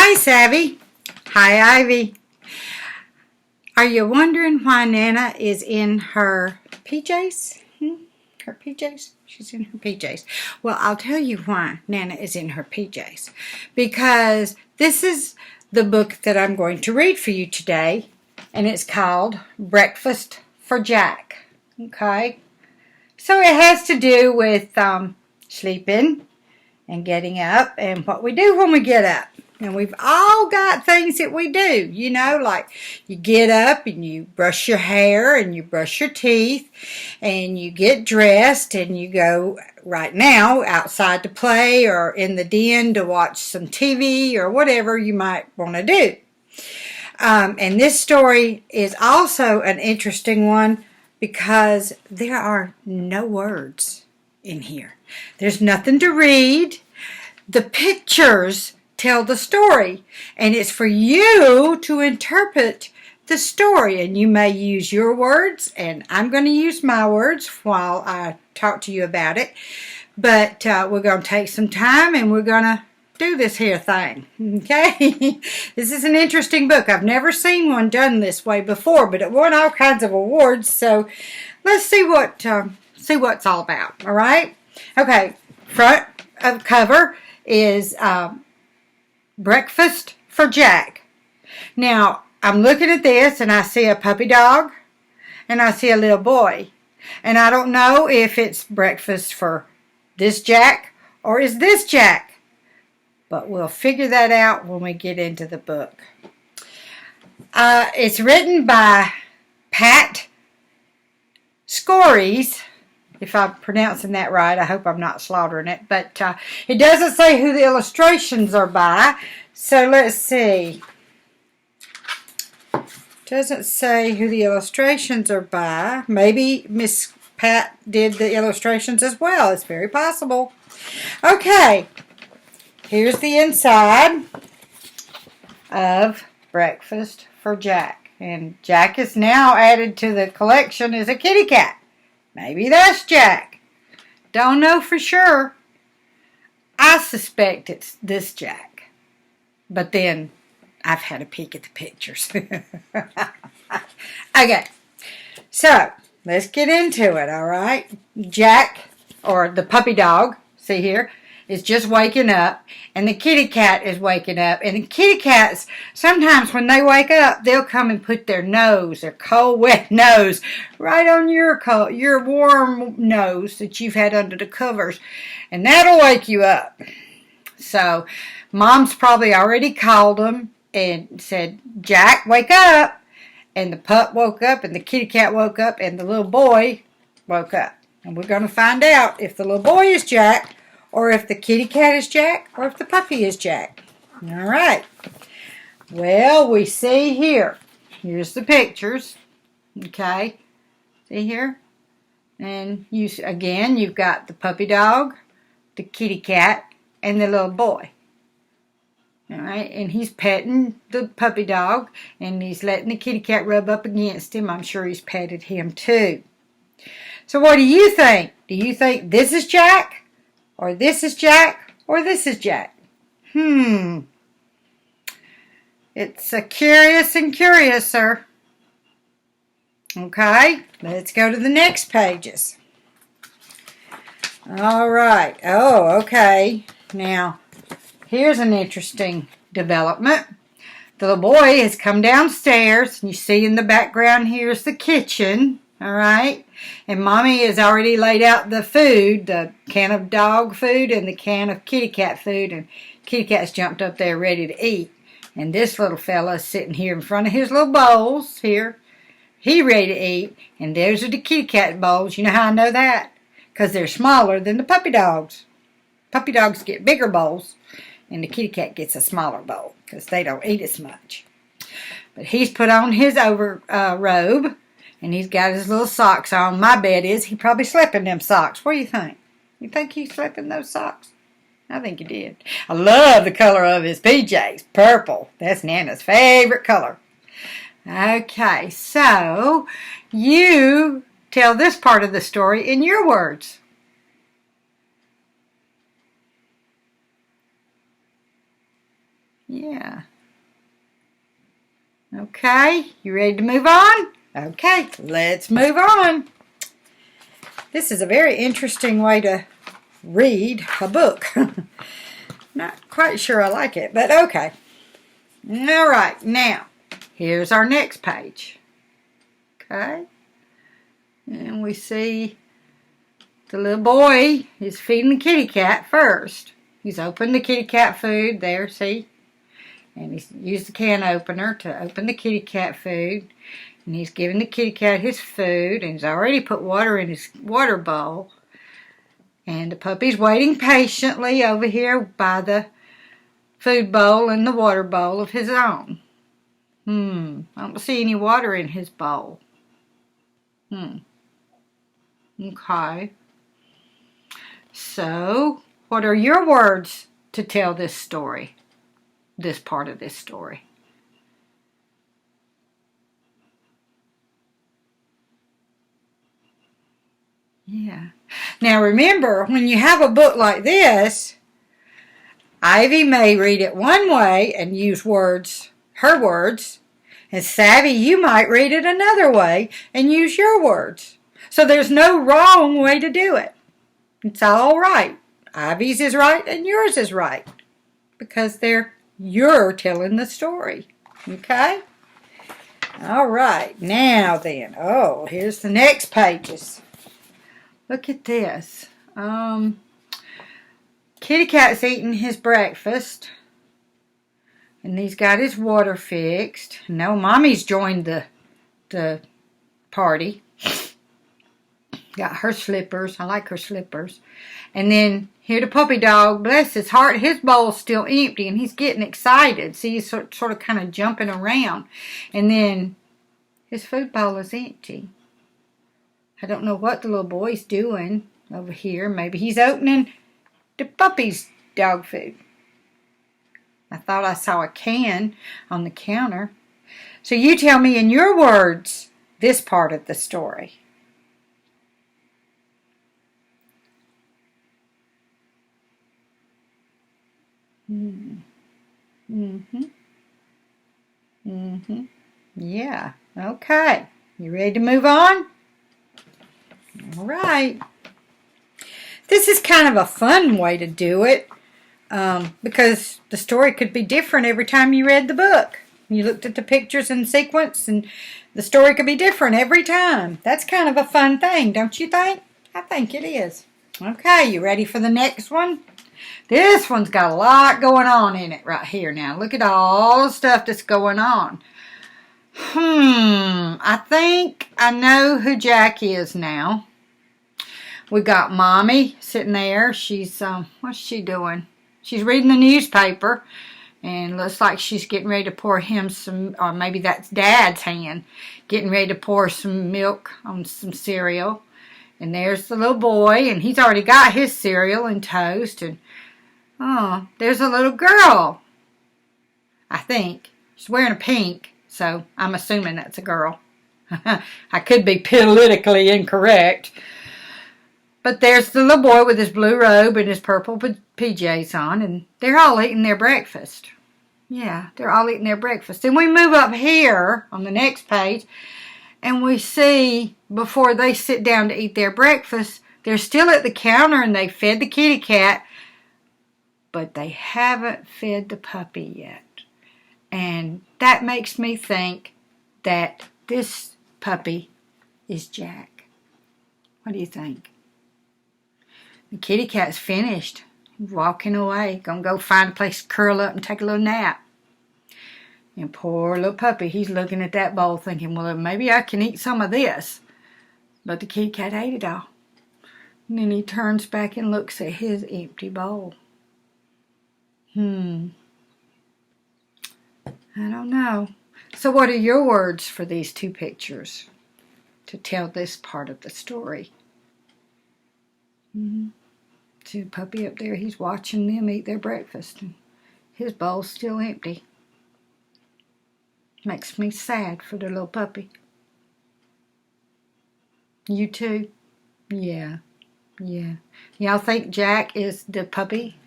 Hi, Savvy. Hi, Ivy. Are you wondering why Nana is in her PJs? Her PJs? She's in her PJs. Well, I'll tell you why Nana is in her PJs. Because this is the book that I'm going to read for you today, and it's called Breakfast for Jack. Okay? So it has to do with sleeping and getting up and what we do when we get up. And we've all got things that we do, you know, like you get up and you brush your hair and you brush your teeth and you get dressed and you go right now outside to play or in the den to watch some TV or whatever you might want to do. And this story is also an interesting one because there are no words in here. There's nothing to read. The pictures tell the story, and it's for you to interpret the story, and you may use your words, and I'm going to use my words while I talk to you about it, but we're going to take some time and we're going to do this here thing, okay? This is an interesting book. I've never seen one done this way before, but it won all kinds of awards, so let's see what what's all about, all right? Okay, front of cover is Breakfast for Jack. Now, I'm looking at this and I see a puppy dog and I see a little boy. And I don't know if it's breakfast for this Jack or is this Jack. But we'll figure that out when we get into the book. It's written by Pat Scories. If I'm pronouncing that right, I hope I'm not slaughtering it. But it doesn't say who the illustrations are by. So let's see. Doesn't say who the illustrations are by. Maybe Miss Pat did the illustrations as well. It's very possible. Okay. Here's the inside of Breakfast for Jack. And Jack is now added to the collection as a kitty cat. Maybe that's Jack. Don't know for sure. I suspect it's this Jack. But then I've had a peek at the pictures. Okay. So, let's get into it, all right? Jack, or the puppy dog, see here, is just waking up, and the kitty cat is waking up. And the kitty cats, sometimes when they wake up, they'll come and put their nose, their cold, wet nose, right on your warm nose that you've had under the covers. And that'll wake you up. So, Mom's probably already called them and said, Jack, wake up. And the pup woke up, and the kitty cat woke up, and the little boy woke up. And we're going to find out if the little boy is Jack, or if the kitty cat is Jack, or if the puppy is Jack. All right. Well, we see here. Here's the pictures. Okay. See here? And you've got the puppy dog, the kitty cat, and the little boy. All right. And he's petting the puppy dog, and he's letting the kitty cat rub up against him. I'm sure he's petted him too. So what do you think? Do you think this is Jack? Or this is Jack, or this is Jack. It's a curious and curiouser. Okay, let's go to the next pages. All right. Oh, okay. Now, here's an interesting development. The little boy has come downstairs, and you see in the background here's the kitchen. All right, and Mommy has already laid out the food, the can of dog food and the can of kitty cat food, and kitty cat's jumped up there ready to eat. And this little fella's sitting here in front of his little bowls here. He ready to eat, and those are the kitty cat bowls. You know how I know that? Because they're smaller than the puppy dogs. Puppy dogs get bigger bowls, and the kitty cat gets a smaller bowl because they don't eat as much. But he's put on his robe. And he's got his little socks on. My bet is he probably slept in them socks. What do you think? You think he slept in those socks? I think he did. I love the color of his PJs. Purple. That's Nana's favorite color. Okay, so you tell this part of the story in your words. Yeah. Okay, you ready to move on? Okay, let's move on. This is a very interesting way to read a book. Not quite sure I like it, but okay. All right, now, here's our next page. Okay. And we see the little boy is feeding the kitty cat first. He's opened the kitty cat food there, see? And he's used the can opener to open the kitty cat food. And he's giving the kitty cat his food. And he's already put water in his water bowl. And the puppy's waiting patiently over here by the food bowl and the water bowl of his own. I don't see any water in his bowl. Okay. So, what are your words to tell this story? This part of this story. Yeah. Now remember, when you have a book like this, Ivy may read it one way and use words, her words, and Savvy, you might read it another way and use your words. So there's no wrong way to do it. It's all right. Ivy's is right and yours is right because you're telling the story. Okay? All right. Now then. Oh, here's the next pages. Look at this. Kitty Cat's eating his breakfast. And he's got his water fixed. No, Mommy's joined the party. Got her slippers. I like her slippers. And then here the puppy dog, bless his heart, his bowl's still empty and he's getting excited. See, he's sort of kind of jumping around. And then his food bowl is empty. I don't know what the little boy's doing over here. Maybe he's opening the puppy's dog food. I thought I saw a can on the counter. So you tell me in your words this part of the story. Yeah. Okay. You ready to move on? All right. This is kind of a fun way to do it because the story could be different every time you read the book. You looked at the pictures in sequence and the story could be different every time. That's kind of a fun thing, don't you think? I think it is. Okay, you ready for the next one? This one's got a lot going on in it right here now. Look at all the stuff that's going on. I think I know who Jack is now. We got Mommy sitting there. She's, what's she doing? She's reading the newspaper. And looks like she's getting ready to pour him some, or maybe that's Dad's hand, getting ready to pour some milk on some cereal. And there's the little boy, and he's already got his cereal and toast. And, oh, there's a little girl, I think. She's wearing a pink, so I'm assuming that's a girl. I could be politically incorrect. But there's the little boy with his blue robe and his purple PJs on, and they're all eating their breakfast. Yeah, they're all eating their breakfast. Then we move up here on the next page, and we see before they sit down to eat their breakfast, they're still at the counter and they fed the kitty cat, but they haven't fed the puppy yet. And that makes me think that this puppy is Jack. What do you think? The kitty cat's finished. He's walking away. Gonna go find a place to curl up and take a little nap. And poor little puppy, he's looking at that bowl thinking, well, maybe I can eat some of this. But the kitty cat ate it all. And then he turns back and looks at his empty bowl. I don't know. So what are your words for these two pictures to tell this part of the story? See the puppy up there, he's watching them eat their breakfast. And his bowl's still empty. Makes me sad for the little puppy. You too? Yeah. Y'all think Jack is the puppy?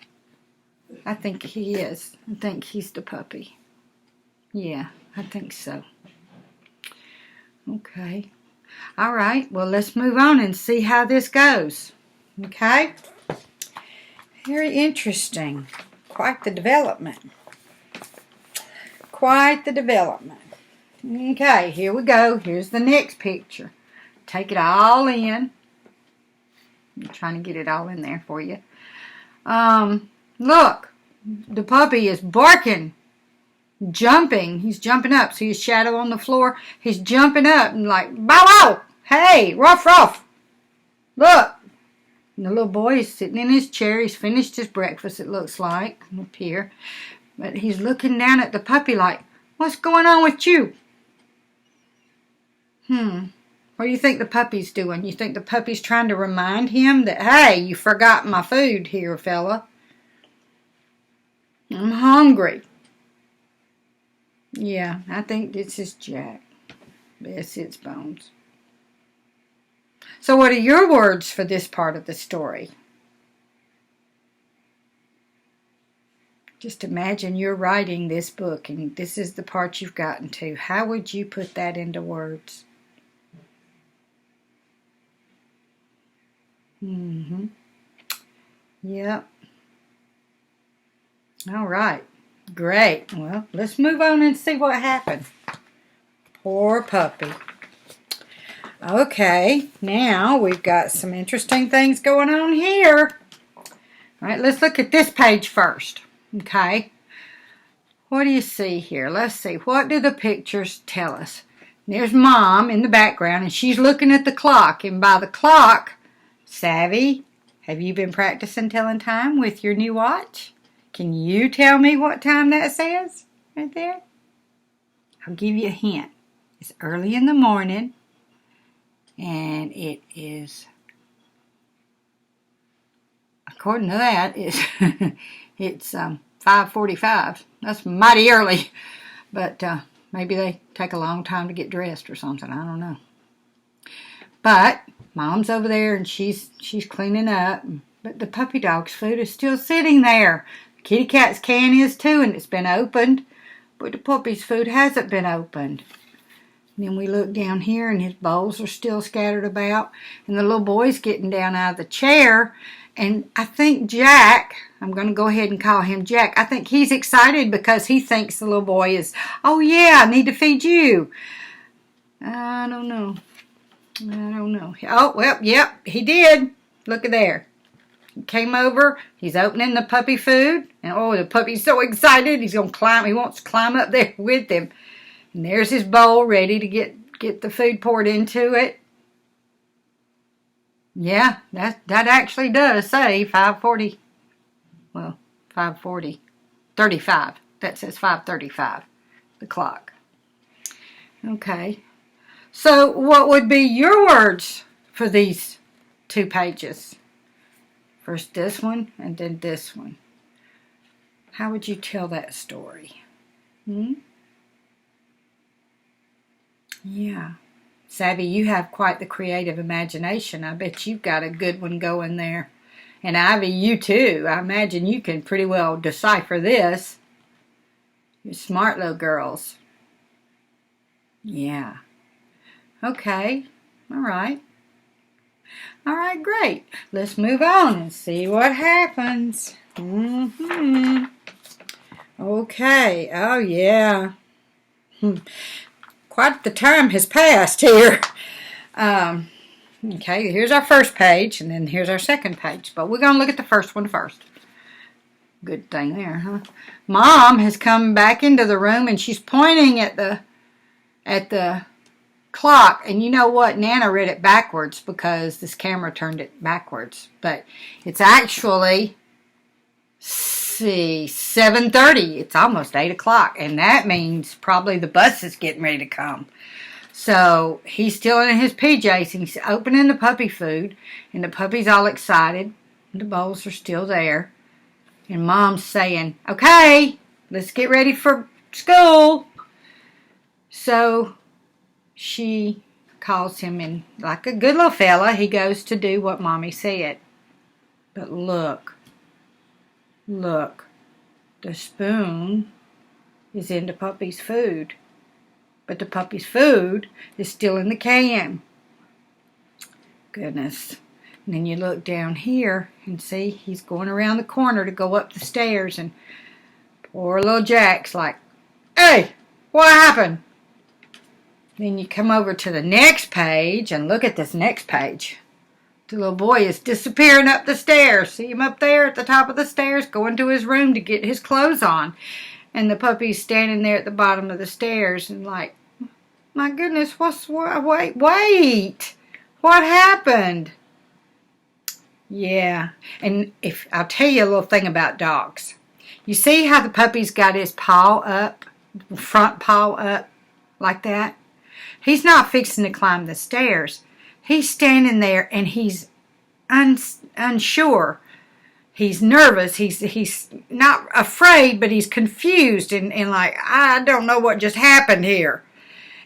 I think he is. I think he's the puppy. Yeah, I think so. Okay. All right. Well, let's move on and see how this goes. Okay. Very interesting. Quite the development. Quite the development. Okay, here we go. Here's the next picture. Take it all in. I'm trying to get it all in there for you. Look, the puppy is barking, jumping. He's jumping up. See his shadow on the floor? He's jumping up and like, bow wow! Hey, ruff ruff! Look! And the little boy is sitting in his chair. He's finished his breakfast, it looks like, up here. But he's looking down at the puppy like, what's going on with you? What do you think the puppy's doing? You think the puppy's trying to remind him that, hey, you forgot my food here, fella. I'm hungry. Yeah, I think this is Jack. This is Bones. So what are your words for this part of the story? Just imagine you're writing this book and this is the part you've gotten to. How would you put that into words? Yep. All right. Great. Well, let's move on and see what happened. Poor puppy. Okay. Now we've got some interesting things going on here. All right. Let's look at this page first. Okay. What do you see here? Let's see. What do the pictures tell us? There's Mom in the background, and she's looking at the clock. And by the clock, Savvy, have you been practicing telling time with your new watch? Can you tell me what time that says right there? I'll give you a hint. It's early in the morning, and it is, according to that, it's 5:45. That's mighty early, but maybe they take a long time to get dressed or something. I don't know. But Mom's over there and she's cleaning up. But the puppy dog's food is still sitting there. The kitty cat's can is too, and it's been opened. But the puppy's food hasn't been opened. And then we look down here and his bowls are still scattered about. And the little boy's getting down out of the chair. And I think Jack, I'm going to go ahead and call him Jack. I think he's excited because he thinks the little boy is, oh yeah, I need to feed you. I don't know. Oh, well, yep, he did. Look at there. He came over. He's opening the puppy food. And, oh, the puppy's so excited. He's going to climb. He wants to climb up there with him. And there's his bowl ready to get the food poured into it. Yeah, that actually does say 5:40. Well, 5:40. 35. That says 5:35. The clock. Okay. So what would be your words for these two pages? First this one and then this one. How would you tell that story? Yeah. Savvy, you have quite the creative imagination. I bet you've got a good one going there. And Ivy, you too. I imagine you can pretty well decipher this. You're smart little girls. Yeah. Okay. All right. All right, great. Let's move on and see what happens. Okay. Oh, yeah. Quite the time has passed here. Okay, here's our first page, and then here's our second page. But we're going to look at the first one first. Good thing there, huh? Mom has come back into the room, and she's pointing at the clock. And you know what? Nana read it backwards because this camera turned it backwards. But it's actually, 7:30. It's almost 8 o'clock. And that means probably the bus is getting ready to come. So he's still in his PJs. And he's opening the puppy food. And the puppy's all excited. The bowls are still there. And Mom's saying, okay, let's get ready for school. So she calls him, and like a good little fella, he goes to do what Mommy said. But look, the spoon is in the puppy's food, but the puppy's food is still in the can. Goodness. And then you look down here and see he's going around the corner to go up the stairs, and poor little Jack's like, "Hey, what happened?" Then you come over to the next page and look at this next page. The little boy is disappearing up the stairs. See him up there at the top of the stairs going to his room to get his clothes on. And the puppy's standing there at the bottom of the stairs and like, "My goodness, wait. What happened?" Yeah, and if I'll tell you a little thing about dogs. You see how the puppy's got his paw up, front paw up like that? He's not fixing to climb the stairs. He's standing there and he's unsure. He's nervous. He's not afraid, but he's confused and like, "I don't know what just happened here."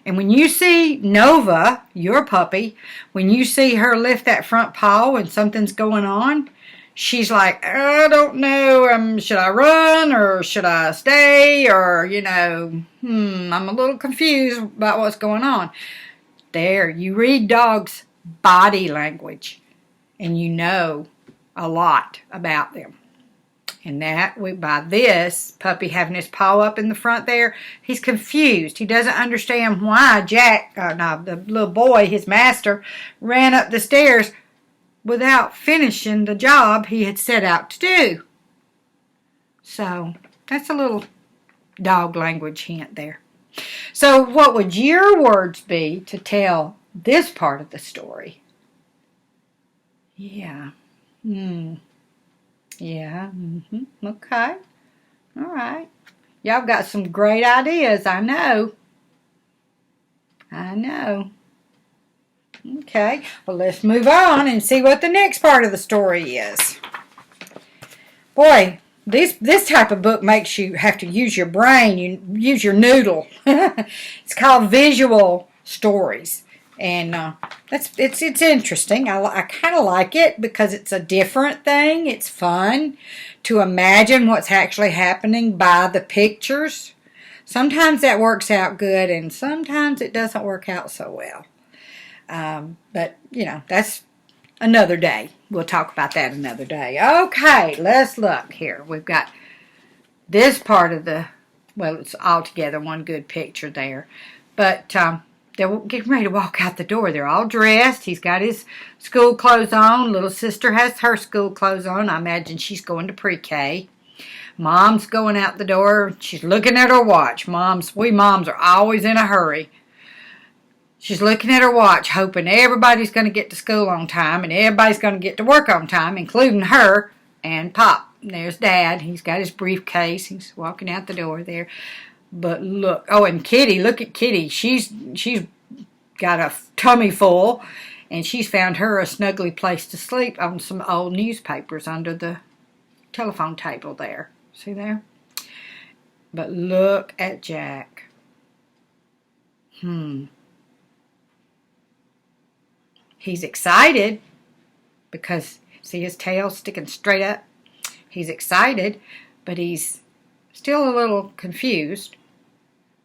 And when you see Nova, your puppy, when you see her lift that front paw and something's going on, she's like, "I don't know, should I run or should I stay? Or, I'm a little confused about what's going on." There, you read dogs' body language and you know a lot about them. And by this puppy having his paw up in the front there, he's confused. He doesn't understand why the little boy, his master, ran up the stairs without finishing the job he had set out to do. So that's a little dog language hint there. So what would your words be to tell this part of the story? Yeah. Yeah. Okay. All right. Y'all got some great ideas, I know. Okay. Well, let's move on and see what the next part of the story is. Boy, this type of book makes you have to use your brain. You use your noodle. It's called Visual Stories. And it's interesting. I kind of like it because it's a different thing. It's fun to imagine what's actually happening by the pictures. Sometimes that works out good, and sometimes it doesn't work out so well. But that's another day. We'll talk about that another day. Okay, let's look here. We've got this part of it's all together one good picture there, but. They're getting ready to walk out the door. They're all dressed. He's got his school clothes on. Little sister has her school clothes on. I imagine she's going to pre-K. Mom's going out the door. She's looking at her watch. We moms are always in a hurry. She's looking at her watch, hoping everybody's going to get to school on time and everybody's going to get to work on time, including her and Pop. And there's Dad. He's got his briefcase. He's walking out the door there. But look, and Kitty, look at Kitty. She's got a tummy full, and she's found her a snuggly place to sleep on some old newspapers under the telephone table there. See there? But look at Jack. He's excited because, see his tail sticking straight up? He's excited, but he's still a little confused.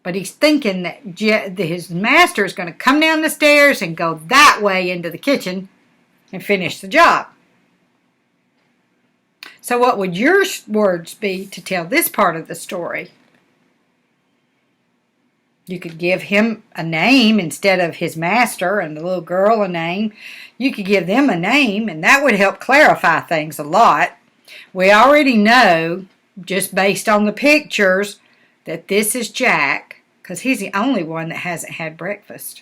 But he's thinking that his master is going to come down the stairs and go that way into the kitchen and finish the job. So what would your words be to tell this part of the story? You could give him a name instead of his master and the little girl a name. You could give them a name, and that would help clarify things a lot. We already know, just based on the pictures, that this is Jack, because he's the only one that hasn't had breakfast.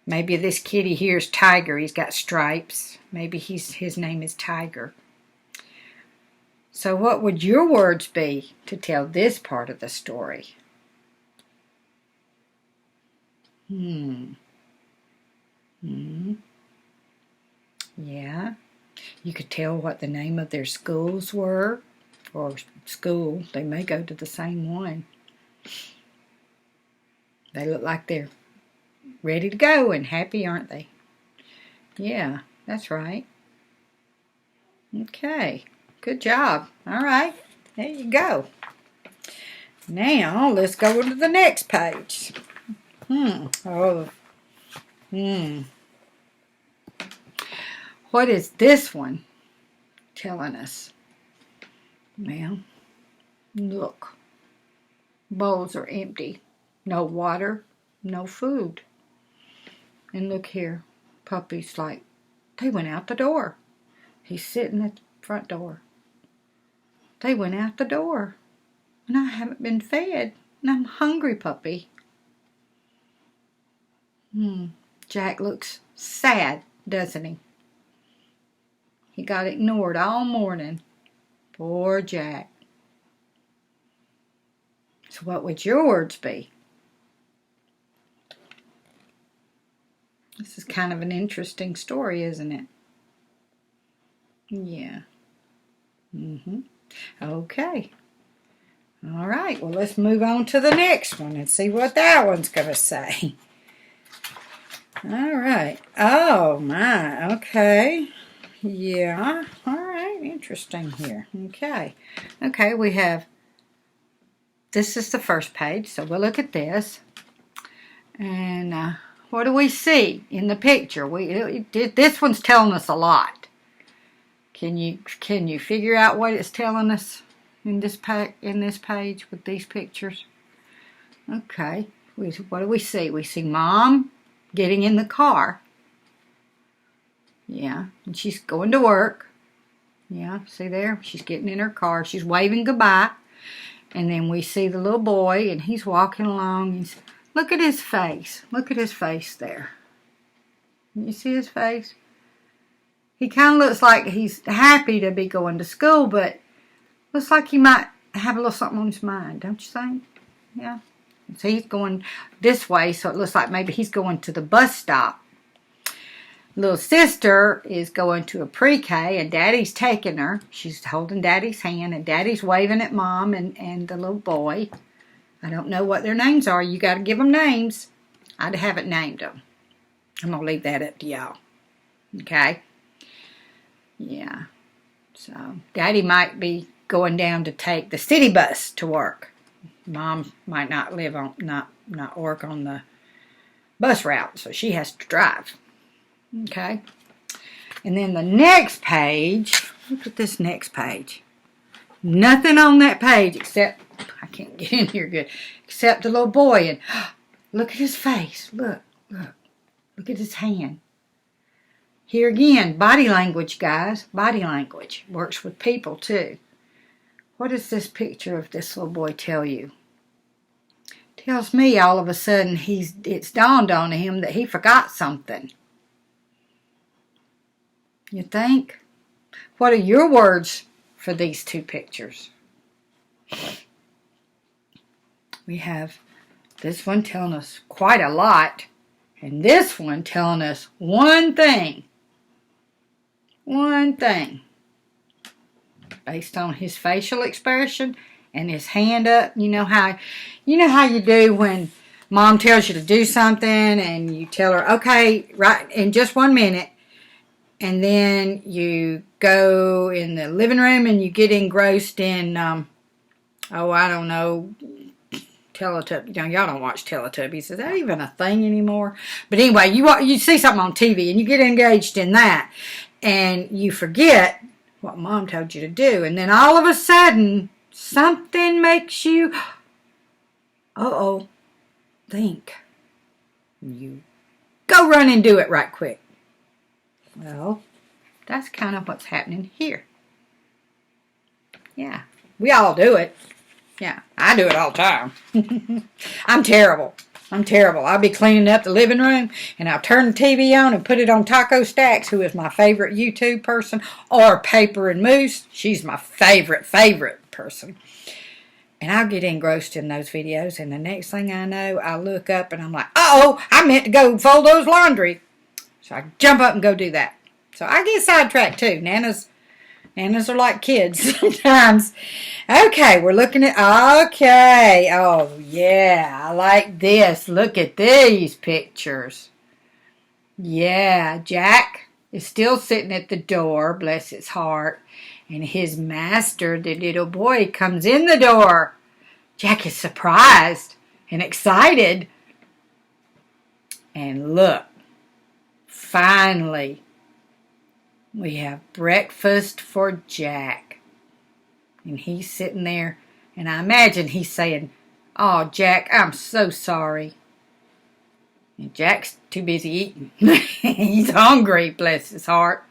Maybe this kitty here is Tiger. He's got stripes. Maybe his name is Tiger. So what would your words be to tell this part of the story? Yeah. You could tell what the name of their schools were. Or school. They may go to the same one. They look like they're ready to go and happy, aren't they? Yeah, that's right. Okay. Good job. All right. There you go. Now, let's go to the next page. What is this one telling us? Well, look. Bowls are empty. No water, no food. And look here. Puppy's like, they went out the door. He's sitting at the front door. They went out the door. And I haven't been fed. And I'm hungry, puppy. Jack looks sad, doesn't he? He got ignored all morning. Poor Jack. So what would your words be? This is kind of an interesting story, isn't it? Yeah. Okay. All right, well, let's move on to the next one and see what that one's going to say. All right. Oh, my. Okay. Yeah. All right. Interesting here. Okay. Okay, we have, this is the first page, so we'll look at this. And what do we see in the picture? This one's telling us a lot. Can you figure out what it's telling us in this page with these pictures? Okay. What do we see? We see Mom getting in the car. Yeah, and she's going to work. Yeah, see there? She's getting in her car. She's waving goodbye. And then we see the little boy, and he's walking along. Look at his face. Look at his face there. Can you see his face? He kind of looks like he's happy to be going to school, but looks like he might have a little something on his mind, don't you think? Yeah. So he's going this way, so it looks like maybe he's going to the bus stop. Little sister is going to a pre-K, and Daddy's taking her. She's holding Daddy's hand, and Daddy's waving at Mom and the little boy. I don't know what their names are. You got to give them names. I haven't named them. I'm going to leave that up to y'all. Okay? Yeah. So, Daddy might be going down to take the city bus to work. Mom might not work on the bus route, so she has to drive. Okay. And then the next page, look at this next page. Nothing on that page except, I can't get in here good, except the little boy. And look at his face. Look at his hand. Here again, body language, guys. Body language works with people too. What does this picture of this little boy tell you? Tells me all of a sudden it's dawned on him that he forgot something. You think? What are your words for these two pictures? We have this one telling us quite a lot, and this one telling us one thing. One thing. Based on his facial expression and his hand up. You know how you do when Mom tells you to do something and you tell her, okay, right in just 1 minute. And then you go in the living room and you get engrossed in, I don't know, Teletubbies. Y'all don't watch Teletubbies. Is that even a thing anymore? But anyway, you see something on TV and you get engaged in that. And you forget what Mom told you to do. And then all of a sudden, something makes you, think. You go run and do it right quick. Well, that's kind of what's happening here. Yeah, we all do it. Yeah, I do it all the time. I'm terrible. I'll be cleaning up the living room, and I'll turn the TV on and put it on Taco Stacks, who is my favorite YouTube person, or Paper and Moose. She's my favorite person. And I'll get engrossed in those videos, and the next thing I know, I look up, and I'm like, I meant to go fold those laundry. So I jump up and go do that. So I get sidetracked too. Nanas are like kids sometimes. Okay, we're looking at, okay. Oh, yeah, I like this. Look at these pictures. Yeah, Jack is still sitting at the door, bless his heart. and his master, the little boy, comes in the door. Jack is surprised and excited. And look, finally, we have breakfast for Jack. And he's sitting there, and I imagine he's saying, "Oh, Jack, I'm so sorry." And Jack's too busy eating. He's hungry, bless his heart.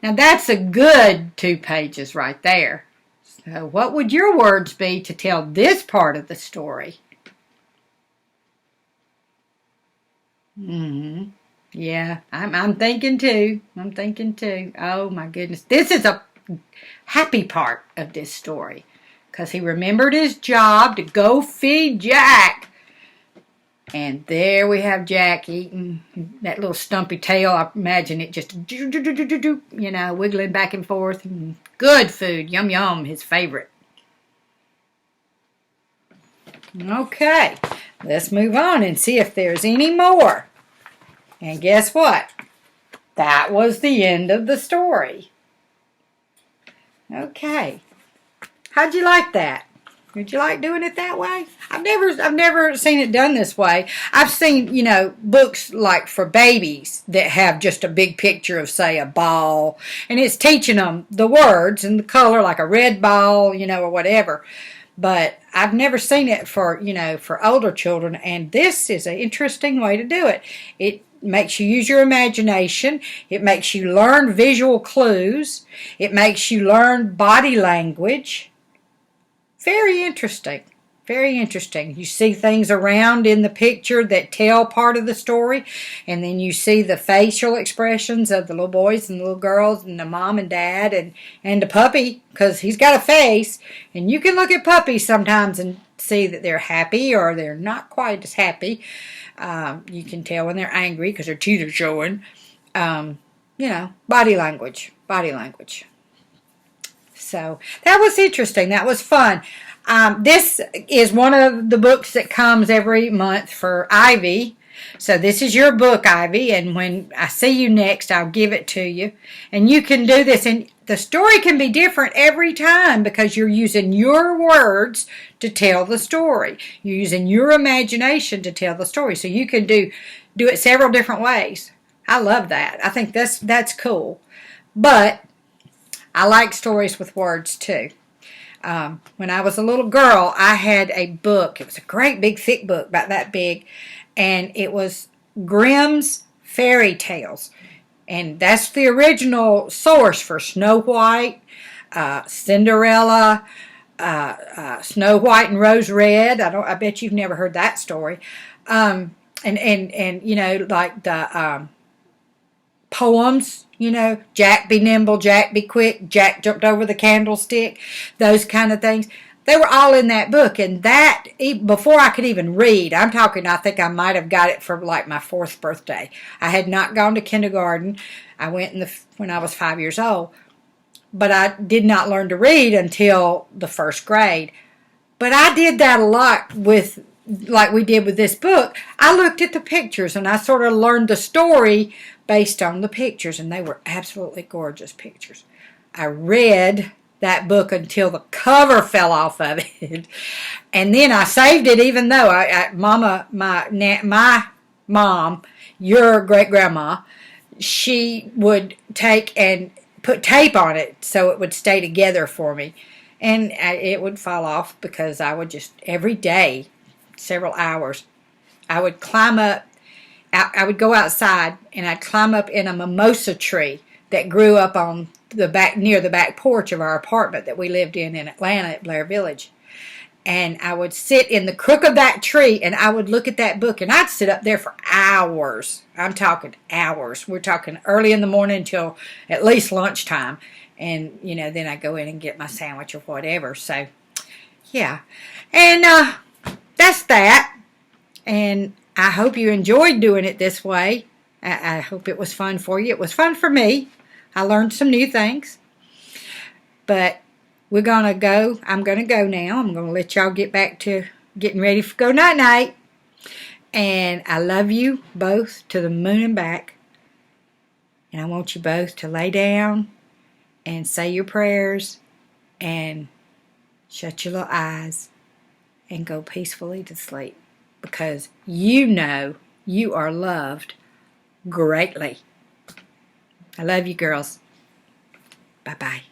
Now that's a good 2 pages right there. So what would your words be to tell this part of the story? Yeah, I'm thinking too. I'm thinking too. Oh my goodness. This is a happy part of this story, because he remembered his job to go feed Jack. And there we have Jack eating that little stumpy tail. I imagine it just, wiggling back and forth. Good food. Yum, yum. His favorite. Okay. Let's move on and see if there's any more. And guess what? That was the end of the story. Okay. How'd you like that? Did you like doing it that way? I've never seen it done this way. I've seen, books like for babies that have just a big picture of, say, a ball, and it's teaching them the words and the color, like a red ball, or whatever. But I've never seen it for, for older children, and this is an interesting way to do it. It makes you use your imagination. It makes you learn visual clues. It makes you learn body language. Very interesting. Very interesting. You see things around in the picture that tell part of the story, and then you see the facial expressions of the little boys and the little girls and the mom and dad and the puppy, because he's got a face, and you can look at puppies sometimes and see that they're happy or they're not quite as happy. You can tell when they're angry because their teeth are showing. Body language. So that was interesting. That was fun. This is one of the books that comes every month for Ivy. So this is your book, Ivy, and when I see you next, I'll give it to you. And you can do this, and the story can be different every time because you're using your words to tell the story. You're using your imagination to tell the story. So you can do it several different ways. I love that. I think that's cool. But I like stories with words too. When I was a little girl, I had a book. It was a great big thick book, about that big, and it was Grimm's Fairy Tales. And that's the original source for Snow White, Cinderella, Snow White and Rose Red. I bet you've never heard that story. Like the poems, Jack be nimble, Jack be quick, Jack jumped over the candlestick, those kind of things. They were all in that book, and that, before I could even read, I think I might have got it for like my 4th birthday. I had not gone to kindergarten. I went when I was 5 years old, but I did not learn to read until the 1st grade. But I did that a lot like we did with this book. I looked at the pictures, and I sort of learned the story based on the pictures, and they were absolutely gorgeous pictures. I read that book until the cover fell off of it, and then I saved it, even though my mom, your great grandma, she would take and put tape on it so it would stay together for me, and it would fall off because I would just every day, several hours, I would climb up. I would go outside and I'd climb up in a mimosa tree that grew up on near the back porch of our apartment that we lived in Atlanta at Blair Village. And I would sit in the crook of that tree and I would look at that book, and I'd sit up there for hours. I'm talking hours. We're talking early in the morning until at least lunchtime. And, then I go in and get my sandwich or whatever. So, yeah. And that's that. And I hope you enjoyed doing it this way. I hope it was fun for you. It was fun for me. I learned some new things. But we're going to go. I'm going to go now. I'm going to let y'all get back to getting ready for go night-night. And I love you both to the moon and back. And I want you both to lay down and say your prayers and shut your little eyes and go peacefully to sleep, because you know you are loved greatly. I love you, girls. Bye-bye.